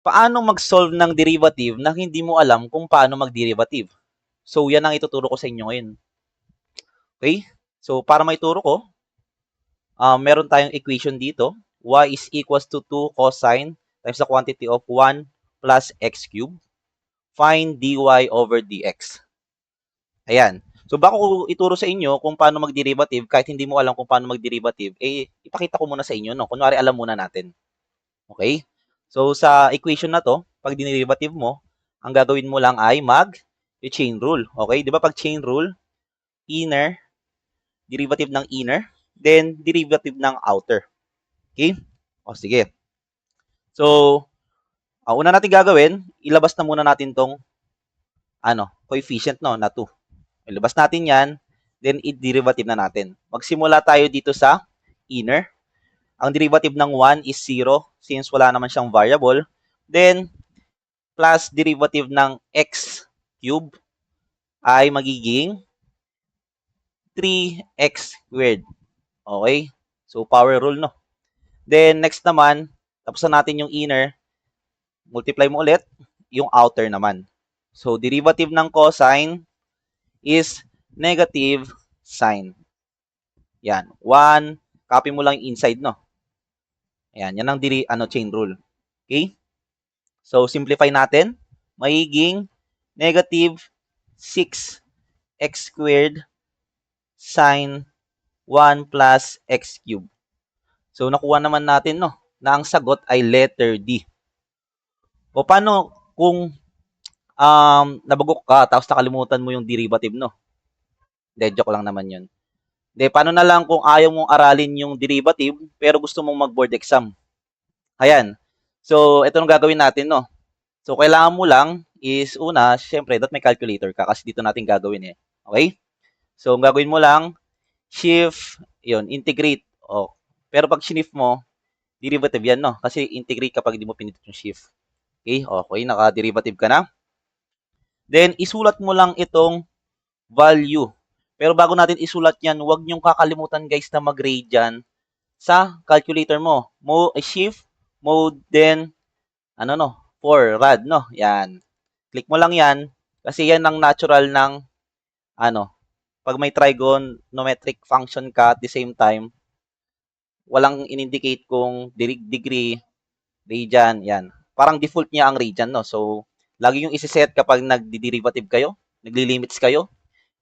Paano mag-solve ng derivative na hindi mo alam kung paano mag-derivative? So, yan ang ituturo ko sa inyo ngayon. Okay? So, para maituro ko, meron tayong equation dito. Y is equals to 2 cosine times the quantity of 1 plus x cubed. Find dy over dx. Ayan. So, bago ko ituro sa inyo kung paano mag-derivative, kahit hindi mo alam kung paano mag-derivative, ipakita ko muna sa inyo, no? Kunwari, alam muna natin. Okay? So, sa equation na to, pag dinerivative mo, ang gagawin mo lang ay chain rule. Okay? Di ba pag chain rule, inner, derivative ng inner, then derivative ng outer. Okay? O, sige. So, ang una natin gagawin, ilabas na muna natin tong coefficient na 2. Ilabas natin yan, then i-derivative na natin. Magsimula tayo dito sa inner. Ang derivative ng 1 is 0 since wala naman siyang variable. Then, plus derivative ng x cube ay magiging 3x squared. Okay? So, power rule, no? Then, next naman, tapos na natin yung inner. Multiply mo ulit yung outer naman. So, derivative ng cosine is negative sine. Yan. 1. Copy mo lang yung inside, no? Ayan. Yan ang chain rule. Okay? So, simplify natin. Magiging negative 6x squared sine 1 plus x cubed. So, nakuha naman natin, no, na ang sagot ay letter D. O, paano kung nabagok ka tapos nakalimutan mo yung derivative, no? De, joke lang naman yun. De, paano na lang kung ayaw mong aralin yung derivative pero gusto mong mag-board exam? Ayan. So, ito yung gagawin natin, no? So, kailangan mo lang is una, syempre, may calculator ka kasi dito natin gagawin eh. Okay? So, ang gagawin mo lang, shift, yun, integrate. O, pero pag shift mo, derivative yan, no? Kasi integrate kapag hindi mo pinindot yung shift. Okay? Okay, naka-derivative ka na. Then, isulat mo lang itong value. Pero bago natin isulat yan, huwag niyong kakalimutan guys na mag-grade dyan sa calculator mo. Shift, mode, then, 4, rad, no? Yan. Click mo lang yan, kasi yan ang natural ng, pag may trigonometric function ka at the same time, walang in-indicate kung degree, radian, yan. Parang default niya ang radian, no? So, lagi yung isi-set kapag nagdi-derivative kayo, nagli-limits kayo,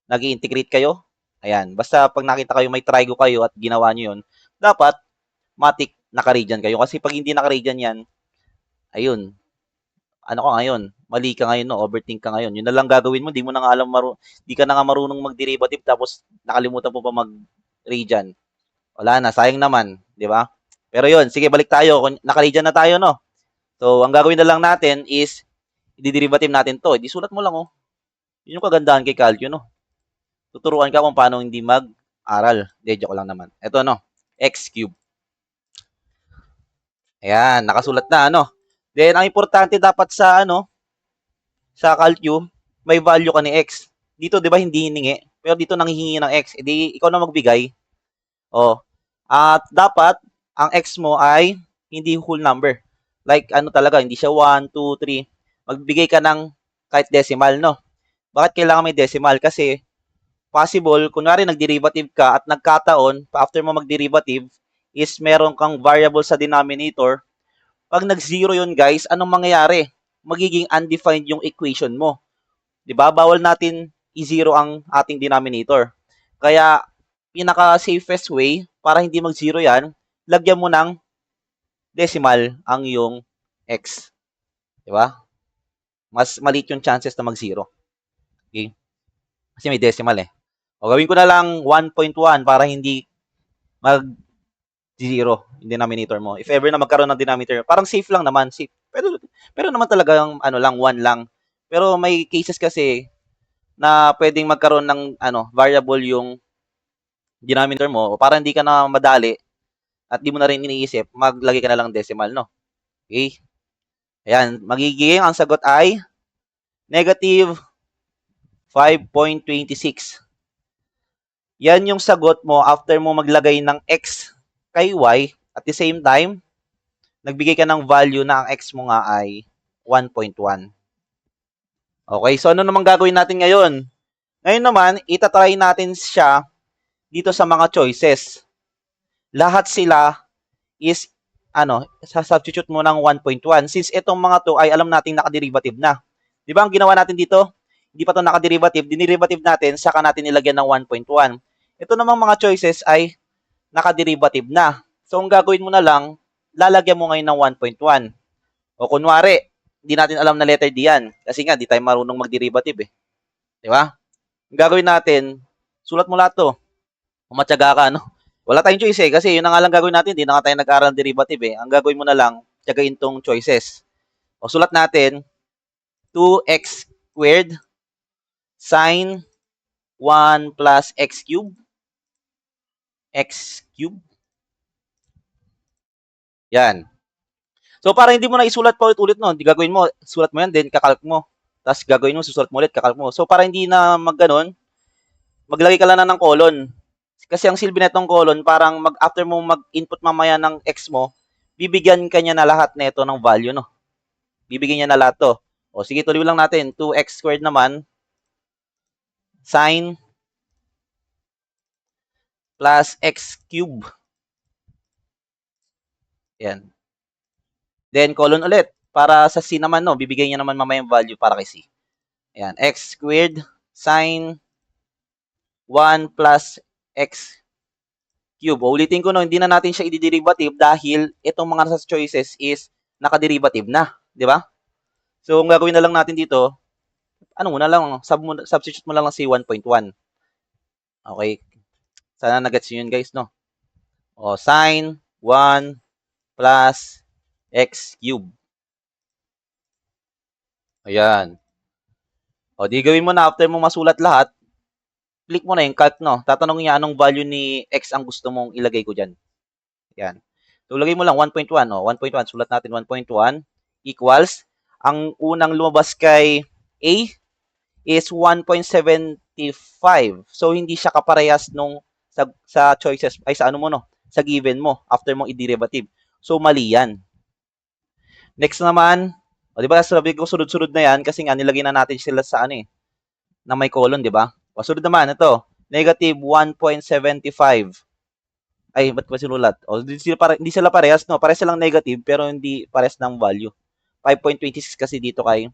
nag-integrate kayo. Ayan. Basta pag nakita kayo may trigo kayo at ginawa nyo yun, dapat matik naka-radian kayo. Kasi pag hindi naka-radian yan, ayun, ka ngayon? Mali ka ngayon, no? Overthink ka ngayon. Yun na lang gagawin mo, di mo na nga alam, di ka na nga marunong mag-derivative tapos nakalimutan mo pa mag-radian. Wala na, sayang naman, di ba? Pero yun, sige, balik tayo. Naka-radian na tayo, no? So, ang gagawin na lang natin is, i-derivative natin to. Di sulat mo lang, oh. Yun yung kagandahan kay Calcio, no? Tuturuan ka kung paano hindi mag-aral. De, joke lang naman. Ito, no? X cube. Ayan, nakasulat na, ano? Then, ang importante dapat sa, sa Calcio, may value ka ni X. Dito, di ba, hindi hiningi. Pero dito, nanghihingi ng X. E di, ikaw na magbigay. O. At dapat, ang X mo ay hindi whole number. Like, talaga, hindi siya 1, 2, 3. Magbigay ka ng kahit decimal, no? Bakit kailangan may decimal? Kasi, possible, kunwari nag-derivative ka at nagkataon, after mo mag-derivative, is meron kang variable sa denominator. Pag nag-zero yun, guys, anong mangyayari? Magiging undefined yung equation mo. Diba? Bawal natin i-zero ang ating denominator. Kaya, pinaka-safest way para hindi mag-zero yan, lagyan mo ng decimal ang yung x. Diba? Mas maliit yung chances na mag-zero. Okay? Kasi may decimal eh. O gawin ko na lang 1.1 para hindi mag-zero yung denominator mo. If ever na magkaroon ng denominator, parang safe lang naman. Safe. Pero naman talagang 1 lang. Pero may cases kasi na pwedeng magkaroon ng variable yung denominator mo para hindi ka na madali at di mo na rin iniisip, maglagay ka na lang decimal, no? Okay? Ayan, magiging ang sagot ay negative 5.26. Yan yung sagot mo after mo maglagay ng x kay y at the same time, nagbigay ka ng value na ang x mo nga ay 1.1. Okay, so ano naman gagawin natin ngayon? Ngayon naman, itatry natin siya dito sa mga choices. Lahat sila is, substitute mo ng 1.1. Since itong mga to ay alam nating nakaderivative na. Di ba ang ginawa natin dito? Hindi pa to nakaderivative. Dinerivative natin, saka natin nilagyan ng 1.1. Ito namang mga choices ay nakaderivative na. So, ang gagawin mo na lang, lalagyan mo ngayon ng 1.1. O kunwari, hindi natin alam na letter D yan. Kasi nga, di tayo marunong mag-derivative eh. Di ba? Ang gagawin natin, sulat mo lahat to. Umatyaga ka, no? Wala tayong choice eh. Kasi yun na nga lang gagawin natin. Hindi na nga tayo nag-aaral ng derivative eh. Ang gagawin mo na lang, tiyagain tong choices. O sulat natin, 2x squared sine 1 plus x cube. X cube. Yan. So, para hindi mo na isulat pa ulit-ulit, no? Hindi gagawin mo, sulat mo yan, then kakalk mo. Tapos gagawin mo, susulat mo ulit, kakalk mo. So, para hindi na magganon, maglagay ka lang na ng colon. Kasi ang silbi netong colon, parang after mo mag-input mamaya ng x mo, bibigyan ka niya na lahat nito ng value, no? Bibigyan niya na lahat to. O, sige, tuloy lang natin. 2x squared naman, sine plus x cube. Yan. Then, colon ulit. Para sa C naman, no? Bibigyan niya naman mamaya yung value para kay C. Ayan. X squared sine 1 plus x cube. O, ulitin ko, no? Hindi na natin siya i-derivative dahil itong mga nasa choices is nakaderivative na. Di ba? So, ang gagawin na lang natin dito, ano mo na lang, substitute mo lang si 1.1. Okay. Sana nag-gets yun, guys, no? O, sine 1 plus x cube. Ayan. O, di gawin mo na after mo masulat lahat, click mo na yung calc, no? Tatanong niya anong value ni x ang gusto mong ilagay ko dyan. Ayan. So, lagay mo lang 1.1. O, 1.1. Sulat natin 1.1 equals. Ang unang lumabas kay A is 1.75. So, hindi siya kaparehas nung sa choices, ay sa ano mo, no? Sa given mo after mong i-derivative. So, mali yan. Next naman, o, di ba, sabi ko sunod-sunod na yan kasi nga nilagay na natin sila sa ano eh, na may colon, di ba? O, sunod naman, ito, negative 1.75. Ay, ba't ba sinulat? O, hindi sila parehas, no? Parehas silang negative, pero hindi parehas ng value. 5.26 kasi dito kay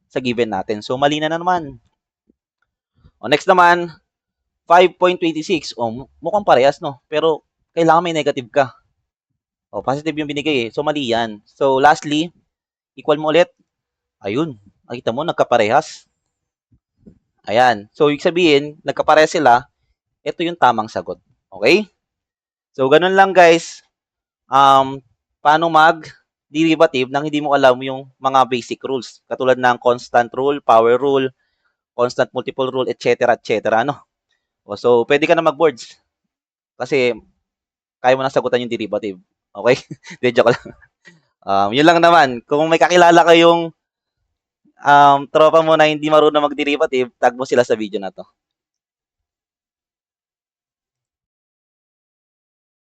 sa given natin. So, mali na naman. O, next naman, 5.26. O, mukhang parehas, no? Pero, kailangan may negative ka. O, positive yung binigay eh. So, mali yan. So, lastly, equal mo ulit. Ayun. Nakita mo, nagkaparehas. Ayan. So, ibig sabihin, nagkaparehas sila. Ito yung tamang sagot. Okay? So, ganun lang guys. Paano mag-derivative nang hindi mo alam yung mga basic rules. Katulad ng constant rule, power rule, constant multiple rule, etc. etc. Ano? So, pwede ka na mag-boards. Kasi, kaya mo na sagutan yung derivative. Okay? De, joke lang. Yun lang naman. Kung may kakilala kayong tropa mo na hindi marunong mag-derivative, tag mo sila sa video na to.